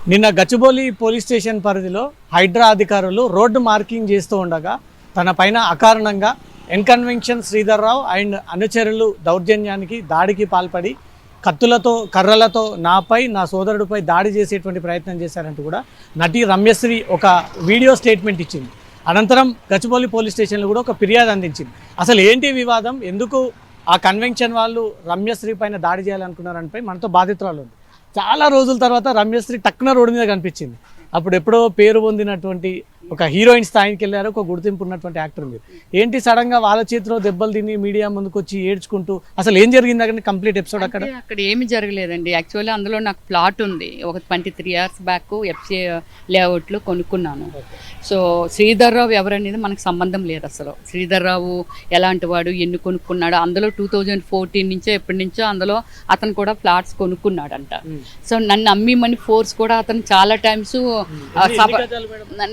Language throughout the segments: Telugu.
నిన్న గచ్చిబౌలి పోలీస్ స్టేషన్ పరిధిలో హైడ్రా అధికారులు రోడ్డు మార్కింగ్ చేస్తూ ఉండగా తన పైన అకారణంగా ఎన్కన్వెన్షన్ శ్రీధర్రావు అండ్ అనుచరులు దౌర్జన్యానికి దాడికి పాల్పడి కత్తులతో కర్రలతో నాపై నా సోదరుడిపై దాడి చేసేటువంటి ప్రయత్నం చేశారంటూ కూడా నటి రమ్యశ్రీ ఒక వీడియో స్టేట్మెంట్ ఇచ్చింది. అనంతరం గచ్చిబౌలి పోలీస్ స్టేషన్లో కూడా ఒక ఫిర్యాదు అందించింది. అసలు ఏంటి వివాదం, ఎందుకు ఆ కన్వెన్షన్ వాళ్ళు రమ్యశ్రీ పైన దాడి చేయాలనుకున్నారనిపై మనతో బాధితురాలు ఉంది. చాలా రోజుల తర్వాత రమ్యశ్రీ టక్కున రోడ్డు మీద కనిపించింది. అప్పుడు ఎప్పుడో పేరు పొందినటువంటి ఒక హీరోయిన్ స్థాయికి వెళ్ళారు, ఒక గుర్తింపు ఉన్నటువంటి యాక్టర్ మీరు. ఏంటి సడన్గా వాళ్ళ చేతిలో దెబ్బలు తిని మీడియా ముందుకు వచ్చి ఏడ్చుకుంటూ అసలు ఏం జరిగింది అక్కడ కంప్లీట్ ఎపిసోడ్? అక్కడ ఏమి జరగలేదండి. యాక్చువల్లీ అందులో నాకు ప్లాట్ ఉంది. ఒక 23 years బ్యాక్ ఎఫ్సీ లేఅవుట్లో కొనుక్కున్నాను. సో శ్రీధర్రావు ఎవరనేది మనకు సంబంధం లేదు. అసలు శ్రీధర్రావు ఎలాంటి వాడు, ఎన్ని కొనుక్కున్నాడు, అందులో 2014 నుంచో ఎప్పటి నుంచో అందులో అతను కూడా ఫ్లాట్స్ కొనుక్కున్నాడంట. సో నన్ను అమ్మిమని ఫోర్స్ కూడా అతను చాలా టైమ్స్,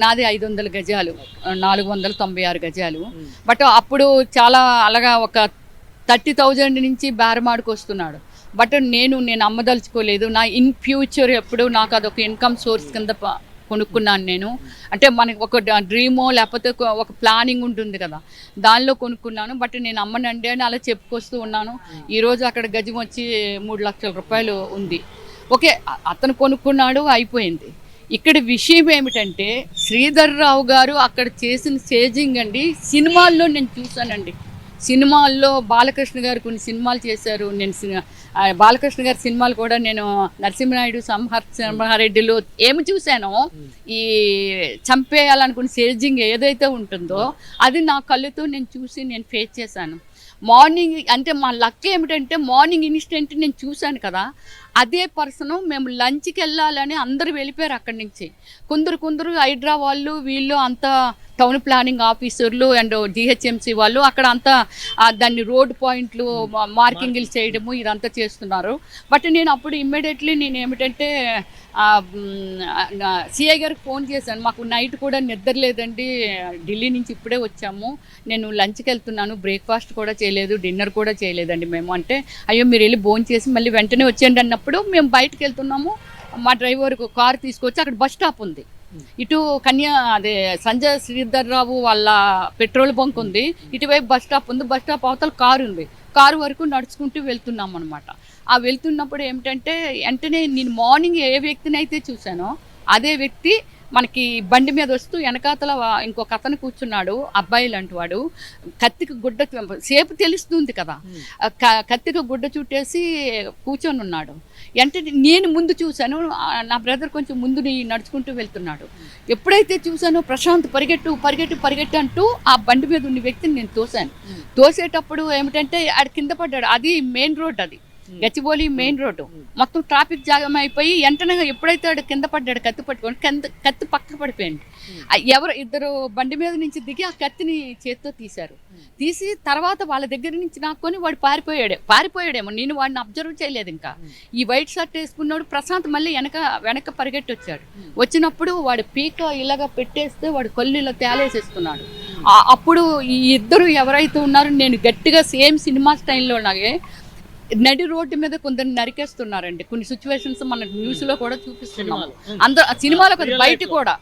నాది 500 గజాలు, 496 గజాలు. బట్ అప్పుడు చాలా అలాగా ఒక 30,000 నుంచి బేరమాడుకు వస్తున్నాడు. బట్ నేను అమ్మదలుచుకోలేదు. నా ఇన్ ఫ్యూచర్ ఎప్పుడు నాకు అదొక ఇన్కమ్ సోర్స్ కింద కొనుక్కున్నాను నేను. అంటే మనకి ఒక డ్రీమో లేకపోతే ఒక ప్లానింగ్ ఉంటుంది కదా, దానిలో కొనుక్కున్నాను. బట్ నేను అమ్మనండి అని అలా చెప్పుకొస్తూ ఉన్నాను. ఈరోజు అక్కడ గజం వచ్చి 3 లక్షల రూపాయలు ఉంది. ఓకే, అతను కొనుక్కున్నాడు, అయిపోయింది. ఇక్కడ విషయం ఏమిటంటే శ్రీధర్రావు గారు అక్కడ చేసిన స్టేజింగ్ అండి, సినిమాల్లో నేను చూశానండి. సినిమాల్లో బాలకృష్ణ గారు కొన్ని సినిమాలు చేశారు. నేను బాలకృష్ణ గారి సినిమాలు కూడా నేను నరసింహనాయుడు, సింహారెడ్డిలో ఏమి చూశానో, ఈ చంపేయాలనుకున్న స్టేజింగ్ ఏదైతే ఉంటుందో అది నా కళ్ళతో నేను చూసి నేను ఫేస్ చేశాను. మార్నింగ్ అంటే మా లక్ ఏమిటంటే మార్నింగ్ ఇన్స్టెంట్ నేను చూశాను కదా, అదే పర్సను మేము లంచ్కి వెళ్ళాలని అందరూ వెళ్ళిపోయారు అక్కడి నుంచి. కొందరు హైడ్రా వాళ్ళు, వీళ్ళు అంతా టౌన్ ప్లానింగ్ ఆఫీసర్లు అండ్ జిహెచ్ఎంసీ వాళ్ళు అక్కడ అంతా దాన్ని రోడ్ పాయింట్లు మార్కింగ్లు చేయడము ఇదంతా చేస్తున్నారు. బట్ నేను అప్పుడు ఇమ్మీడియట్లీ నేను ఏమిటంటే సిఐ గారికి ఫోన్ చేశాను. మాకు నైట్ కూడా నిద్ర లేదండి, ఢిల్లీ నుంచి ఇప్పుడే వచ్చాము, నేను లంచ్కి వెళ్తున్నాను, బ్రేక్ఫాస్ట్ కూడా చేయలేదు, డిన్నర్ కూడా చేయలేదండి మేము. అంటే అయ్యో మీరు వెళ్ళి భోజనం చేసి మళ్ళీ వెంటనే వచ్చేయండి అన్నప్పుడు మేము బయటకు వెళ్తున్నాము. మా డ్రైవర్ కారు తీసుకొచ్చి అక్కడ బస్ స్టాప్ ఉంది, ఇటు అదే సంజయ్ శ్రీధర్రావు వాళ్ళ పెట్రోల్ బంక్ ఉంది, ఇటువైపు బస్ స్టాప్ ఉంది, బస్ స్టాప్ అవతల కారు ఉంది. కారు వరకు నడుచుకుంటూ వెళ్తున్నాం అనమాట. ఆ వెళ్తున్నప్పుడు ఏమిటంటే వెంటనే నేను మార్నింగ్ ఏ వ్యక్తిని అయితే చూశానో అదే వ్యక్తి మనకి బండి మీద వస్తూ వెనకాతల ఇంకొక అతను కూర్చున్నాడు, అబ్బాయి లాంటి వాడు. కత్తికి గుడ్డ సేపు తెలుస్తుంది కదా, కత్తికి గుడ్డ చుట్టేసి కూర్చొని ఉన్నాడు. అంటే నేను ముందు చూశాను, నా బ్రదర్ కొంచెం ముందు నడుచుకుంటూ వెళ్తున్నాడు. ఎప్పుడైతే చూశానో ప్రశాంత్ పరిగెట్టు అంటూ ఆ బండి మీద ఉన్న వ్యక్తిని నేను తోసాను. తోసేటప్పుడు ఏమిటంటే ఆడ కింద పడ్డాడు. అది మెయిన్ రోడ్, అది గచ్చిబౌలి మెయిన్ రోడ్డు. మొత్తం ట్రాఫిక్ జాగం అయిపోయి వెంటనే ఎప్పుడైతే ఆడు కింద పడ్డాడు కత్తి పట్టుకొని, కత్తి పక్కకు పడిపోయింది. ఇద్దరు బండి మీద నుంచి దిగి ఆ కత్తిని చేత్తో తీసి తర్వాత వాళ్ళ దగ్గర నుంచి నాకొని వాడు పారిపోయాడేమో, నేను వాడిని అబ్జర్వ్ చేయలేదు. ఇంకా ఈ వైట్ షర్ట్ వేసుకున్నాడు ప్రశాంత్ మళ్ళీ వెనక పరిగెట్టి వచ్చాడు. వచ్చినప్పుడు వాడు పీక ఇలాగా పెట్టేస్తే వాడు కళ్ళు ఇలా తేలేసేస్తున్నాడు. అప్పుడు ఈ ఇద్దరు ఎవరైతే ఉన్నారో నేను గట్టిగా సేమ్ సినిమా స్టైల్లో లాగే నడి రోడ్డు మీద కొందరు నరికేస్తున్నారండి. కొన్ని సిచ్యువేషన్స్ మన న్యూస్లో కూడా చూపిస్తున్నాం. అందరూ సినిమాలో కదా, బయట కూడా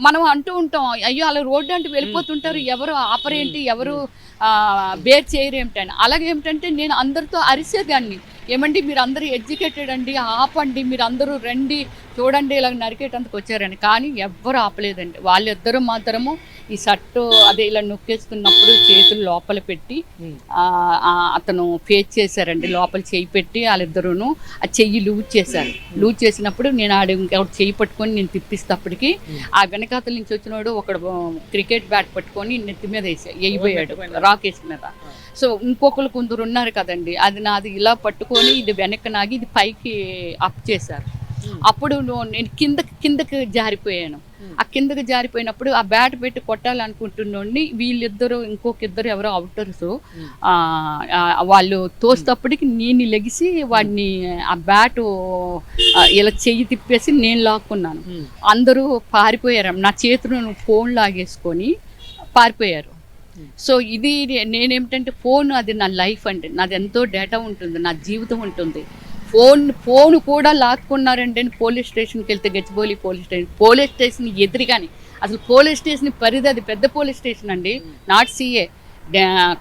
మనం అంటూ ఉంటాం, అయ్యో అలా రోడ్డు అంటే వెళ్ళిపోతుంటారు, ఎవరు ఆపరేంటి, ఎవరు బేర్ చేయరేమిటని. అలాగే ఏమిటంటే నేను అందరితో అరిసేదాన్ని, ఏమండి మీరు అందరూ ఎడ్యుకేటెడ్ అండి, ఆపండి, మీరు అందరూ రండి చూడండి ఇలా నరికేటందుకు వచ్చారని. కానీ ఎవ్వరు ఆపలేదండి. వాళ్ళిద్దరూ మాత్రము ఈ షర్టు అదే ఇలా నొక్కేస్తున్నప్పుడు చేతులు లోపల పెట్టి అతను ఫేస్ చేశారండి. లోపల చెయ్యి పెట్టి వాళ్ళిద్దరూను ఆ చెయ్యి లూజ్ చేశారు. లూజ్ చేసినప్పుడు నేను ఇంకొకటి చెయ్యి పట్టుకొని నేను తిప్పిస్తప్పటికి ఆ వెనకాతల నుంచి వచ్చినాడు ఒకడు క్రికెట్ బ్యాట్ పట్టుకొని నెత్తి మీద వేయబోయాడు, రాకేష్ మీద. సో కొందరు ఉన్నారు కదండి, అది నాది ఇలా పట్టుకొని ఇది వెనక్కి నాగి ఇది పైకి అప్ చేశారు. అప్పుడు నేను కిందకి జారిపోయాను. ఆ కిందకి జారిపోయినప్పుడు ఆ బ్యాట్ పెట్టి కొట్టాలనుకుంటున్నోడిని వీళ్ళిద్దరు ఇంకొకిద్దరు ఎవరో అవుటర్స్ వాళ్ళు తోసేటప్పటికి నేను లెగిసి వాడిని ఆ బ్యాటు ఇలా చెయ్యి తిప్పేసి నేను లాక్కున్నాను. అందరూ పారిపోయారు. నా చేతులను ఫోన్ లాగేసుకొని పారిపోయారు. సో ఇది నేనేమిటంటే ఫోన్ అది నా లైఫ్ అండి, నాది ఎంతో డేటా ఉంటుంది, నా జీవితం ఉంటుంది. ఫోన్ కూడా లాక్కున్నారంటే పోలీస్ స్టేషన్కి వెళ్తే గచ్చిబౌలి పోలీస్ స్టేషన్ ఎదురుగాని అసలు పోలీస్ స్టేషన్ పరిధి అది పెద్ద పోలీస్ స్టేషన్ అండి, నాట్ సిఏ.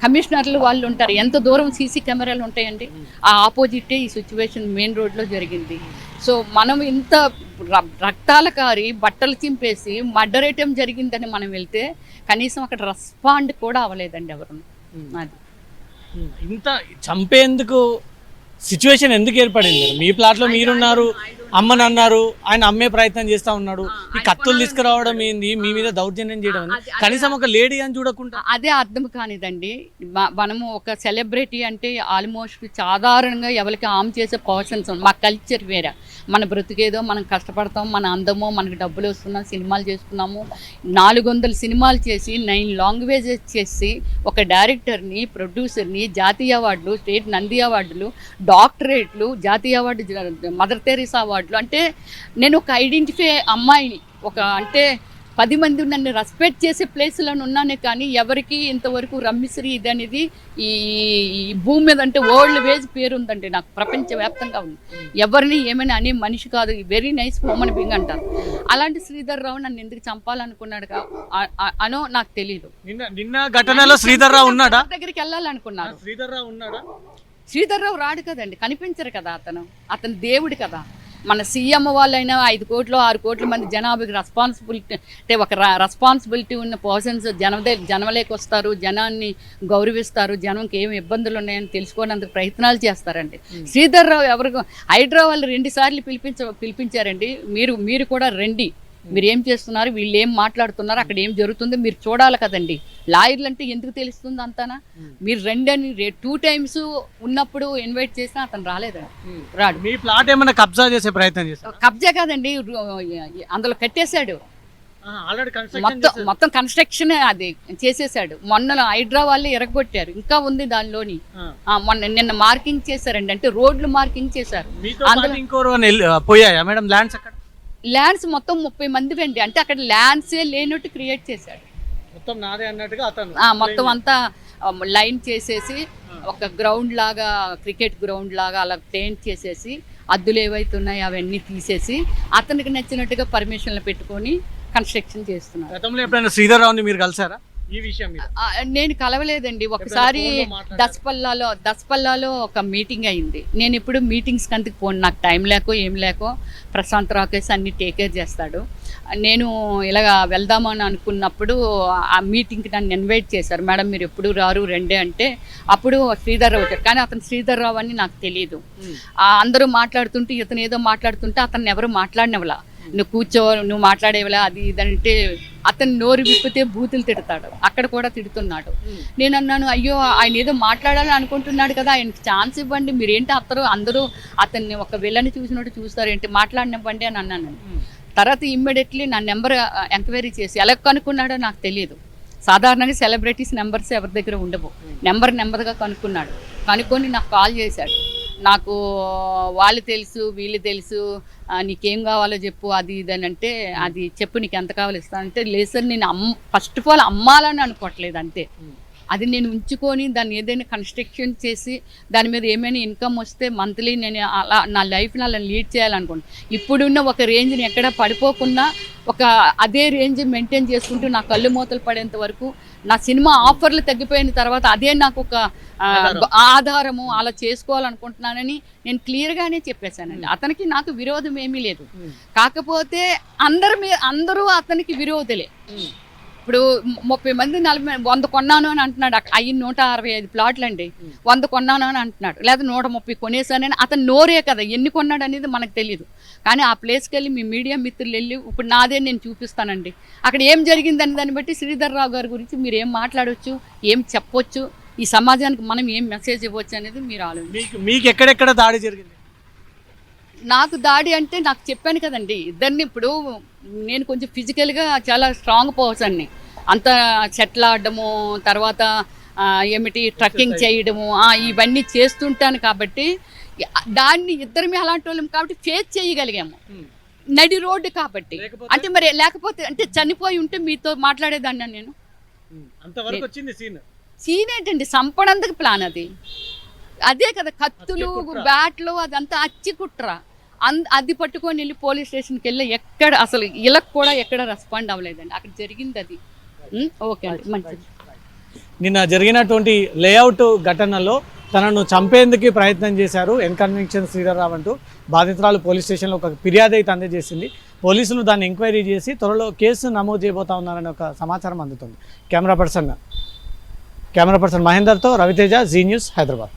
కమిషనర్లు వాళ్ళు ఉంటారు, ఎంత దూరం సీసీ కెమెరాలు ఉంటాయండి. ఆ ఆపోజిటే ఈ సిచ్యువేషన్ మెయిన్ రోడ్లో జరిగింది. సో మనం ఇంత రక్తాల కారి బట్టలు చింపేసి మర్డరేటం జరిగిందని మనం వెళ్తే కనీసం అక్కడ రెస్పాండ్ కూడా అవ్వలేదండి ఎవరు. అది ఇంత చంపేందుకు సిచ్యువేషన్ ఎందుకు ఏర్పడింది? మీ ప్లాట్లో మీరున్నారు, అమ్మని అన్నారు, ఆయన అమ్మే ప్రయత్నం చేస్తా ఉన్నాడు, ఈ కత్తులు తీసుకురావడం ఏంది, మీ మీద దౌర్జన్యం చేయడం ఏంది? కనీసం ఒక లేడీ అని చూడకుండా అదే అర్థం కానిదండి. మనము ఒక సెలబ్రిటీ అంటే ఆల్మోస్ట్ సాధారణంగా ఎవరికి హామ్ చేసే పర్సన్స్. మా కల్చర్ వేరే, మన బ్రతికేదో మనం కష్టపడతాం, మన అందమో మనకు డబ్బులు వస్తున్నాం, సినిమాలు చేస్తున్నాము. 400 సినిమాలు చేసి 9 లాంగ్వేజెస్ చేసి ఒక డైరెక్టర్ని, ప్రొడ్యూసర్ని, జాతీయ అవార్డులు, స్టేట్ నంది అవార్డులు, డాక్టరేట్లు, జాతీయ అవార్డు, మదర్ తెరీసా అవార్డులు. అంటే నేను ఒక ఐడెంటిఫై అమ్మాయిని, ఒక అంటే 10 మంది నన్ను రెస్పెక్ట్ చేసే ప్లేస్లో ఉన్నానే, కానీ ఎవరికి ఇంతవరకు రమ్మిశ్రీ ఇది అనేది ఈ భూమి మీద అంటే వరల్డ్ వేజ్ పేరు ఉందండి నాకు, ప్రపంచవ్యాప్తంగా ఉంది. ఎవరిని ఏమైనా అనే మనిషి కాదు, వెరీ నైస్ హ్యూమన్ బీయింగ్ అంటారు. అలాంటి శ్రీధర్ రావు నన్ను ఎందుకు చంపాలనుకున్నాడు అనో నాకు తెలియదు. నిన్న ఘటనలో శ్రీధర్ రావు ఉన్నాడా? దగ్గరికి వెళ్ళాలనుకున్నారు. శ్రీధర్ రావు ఉన్నాడా? శ్రీధర్ రావు రాడు కదండి, కనిపించరు కదా, అతను దేవుడు కదా. మన సీఎం వాళ్ళైనా 5 కోట్లు 6 కోట్ల మంది జనాభాకి రెస్పాన్సిబిలిటీ అంటే ఒక రెస్పాన్సిబిలిటీ ఉన్న పర్సన్స్ జనంలోకి వస్తారు, జనాన్ని గౌరవిస్తారు, జనంకి ఏమి ఇబ్బందులు ఉన్నాయని తెలుసుకోవడానికి ప్రయత్నాలు చేస్తారండి. శ్రీధర్ రావు ఎవరికి హైదరాబాద్ 2 సార్లు పిలిపించారండి. మీరు కూడా రండి, మీరు ఏం చేస్తున్నారు, వీళ్ళు ఏం మాట్లాడుతున్నారు, అక్కడ ఏం జరుగుతుందో మీరు చూడాలి కదండి. లాయర్లు అంటే ఎందుకు తెలుస్తుంది అంతానా? మీరు రండి అని 2 times ఉన్నప్పుడు ఇన్వైట్ చేసినా అతను రాలేదండి, రాడు. మీ ప్లాట్ ఏమైనా కబ్జా చేసే ప్రయత్నం చేశారు? కబ్జా కాదండి, అందులో కట్టేశాడు, మొత్తం కన్స్ట్రక్షన్ అది చేసేసాడు. మొన్న హైడ్రా వాళ్ళు ఎరగొట్టారు, ఇంకా ఉంది దానిలోని. నిన్న మార్కింగ్ చేశారండి, అంటే రోడ్లు మార్కింగ్ చేశారు. పోయాయా మేడం ల్యాండ్స్? అక్కడ ల్యాండ్స్ మొత్తం 30 మంది అండి, అంటే అక్కడ ల్యాండ్సే లేనట్టు క్రియేట్ చేశాడు. మొత్తం నాదే అన్నట్టుగా అతను మొత్తం అంతా లైన్ చేసేసి ఒక గ్రౌండ్ లాగా, క్రికెట్ గ్రౌండ్ లాగా అలా పెయింట్ చేసేసి అద్దులు ఏవైతే ఉన్నాయో అవన్నీ తీసేసి అతనికి నచ్చినట్టుగా పర్మిషన్లు పెట్టుకొని కన్స్ట్రక్షన్ చేస్తున్నారు. గతంలో ఎప్పుడైనా శ్రీధర్ రావుని మీరు కలిసారా ఈ విషయం మీద? నేను కలవలేదండి. ఒకసారి దస్పల్లాలో ఒక మీటింగ్ అయింది. నేను ఇప్పుడు మీటింగ్స్కి అందుకు పోను, నాకు టైం లేకో ఏం లేకో. ప్రశాంత్ రాకేష్ అన్ని టేక్ కేర్ చేస్తాడు. నేను ఇలాగ వెళ్దామని అనుకున్నప్పుడు ఆ మీటింగ్కి నన్ను ఇన్వైట్ చేశారు. మేడం మీరు ఎప్పుడు రారు రండి అంటే అప్పుడు శ్రీధర్ రావు వచ్చారు, కానీ అతను శ్రీధర్ రావు అని నాకు తెలియదు. అందరూ మాట్లాడుతుంటే ఇతను ఏదో మాట్లాడుతుంటే అతన్ని ఎవరు మాట్లాడినవలా, నువ్వు కూర్చో, నువ్వు మాట్లాడేవలా, అది ఇదంటే అతను నోరు విప్పితే బూతులు తిడతాడు. అక్కడ కూడా తిడుతున్నాడు. నేను అన్నాను, అయ్యో ఆయన ఏదో మాట్లాడాలని అనుకుంటున్నాడు కదా, ఆయనకి ఛాన్స్ ఇవ్వండి, మీరేంటి అందరూ అతన్ని ఒక విలని చూసినట్టు చూస్తారేంటి, మాట్లాడినివ్వండి అని అన్నాను. తర్వాత ఇమ్మీడియట్లీ నా నెంబర్ ఎంక్వైరీ చేసి ఎలా కనుక్కున్నాడో నాకు తెలియదు. సాధారణంగా సెలబ్రిటీస్ నెంబర్స్ ఎవరి దగ్గర ఉండవు. నెమ్మదిగా కనుక్కొని నాకు కాల్ చేశాడు. నాకు వాళ్ళు తెలుసు, వీళ్ళు తెలుసు, నీకేం కావాలో చెప్పు, అది ఇది అని అంటే, అది చెప్పు నీకు ఎంత కావాలో ఇస్తానంటే, లేదు సార్ నేను ఫస్ట్ ఆఫ్ ఆల్ అమ్మాలని అనుకోవట్లేదు, అంతే. అది నేను ఉంచుకొని దాన్ని ఏదైనా కన్స్ట్రక్షన్ చేసి దాని మీద ఏమైనా ఇన్కమ్ వస్తే మంత్లీ నేను అలా నా లైఫ్ని అలా లీడ్ చేయాలనుకుంటున్నాను. ఇప్పుడున్న ఒక రేంజ్ని ఎక్కడ పడిపోకుండా ఒక అదే రేంజ్ మెయింటైన్ చేసుకుంటూ నా కళ్ళు మూతలు పడేంత వరకు, నా సినిమా ఆఫర్లు తగ్గిపోయిన తర్వాత అదే నాకు ఒక ఆధారము, అలా చేసుకోవాలనుకుంటున్నానని నేను క్లియర్గానే చెప్పేశానండి. అతనికి నాకు విరోధం ఏమీ లేదు. కాకపోతే అందరూ అతనికి విరోధులే. ఇప్పుడు 30 మంది 40 100 కొన్నాను అని అంటున్నాడు. అయ్యి 165 ప్లాట్లు అండి, 100 కొన్నాను అని అంటున్నాడు, లేదా 130 కొనేసానని. అతను నోరే కదా, ఎన్ని కొన్నాడు అనేది మనకు తెలియదు. కానీ ఆ ప్లేస్కి వెళ్ళి మీ మీడియా మిత్రులు వెళ్ళి ఇప్పుడు నాదే నేను చూపిస్తానండి, అక్కడ ఏం జరిగిందని దాన్ని బట్టి శ్రీధర్ రావు గారి గురించి మీరు ఏం మాట్లాడవచ్చు, ఏం చెప్పొచ్చు, ఈ సమాజానికి మనం ఏం మెసేజ్ ఇవ్వచ్చు అనేది మీరు ఆలోచించండి. మీకు ఎక్కడెక్కడ దాడి జరిగింది? నాకు దాడి అంటే నాకు చెప్పాను కదండి, ఇద్దరిని. ఇప్పుడు నేను కొంచెం ఫిజికల్గా చాలా స్ట్రాంగ్ పర్సన్ని, అంత సెటిల్ ఆడడము, తర్వాత ఏమిటి ట్రక్కింగ్ చేయడము, ఇవన్నీ చేస్తుంటాను. కాబట్టి దాన్ని ఇద్దరిమే అలాంటి వాళ్ళం కాబట్టి ఫేస్ చేయగలిగాము. నడి రోడ్డు కాబట్టి, అంటే మరి లేకపోతే అంటే చనిపోయి ఉంటే మీతో మాట్లాడేదాన్ని నేను. అంతవరకు వచ్చింది సీన్ ఏంటండి, సంపడందుకు ప్లాన్ అది. అదే కదా కత్తులు బ్యాట్లు అదంతా అచ్చి కుట్ర అది పట్టుకొని వెళ్ళి పోలీస్ స్టేషన్కి వెళ్ళి ఎక్కడ అసలు ఇళ్ళకి కూడా ఎక్కడ రెస్పాండ్ అవ్వలేదండి. అక్కడ జరిగింది అది. ఓకే అండి, మంచిది. నిన్న జరిగినటువంటి లేఅవుట్ ఘటనలో తనను చంపేందుకు ప్రయత్నం చేశారు ఎన్కన్వెన్షన్ శ్రీధర్రావు అంటూ బాధితురాలు పోలీస్ స్టేషన్లో ఒక ఫిర్యాదు అయితే అందజేసింది. పోలీసులు దాన్ని ఎంక్వైరీ చేసి త్వరలో కేసు నమోదు చేయబోతా ఉన్నారని ఒక సమాచారం అందుతుంది. కెమెరా పర్సన్ మహేందర్తో రవితేజ, జీ న్యూస్, హైదరాబాద్.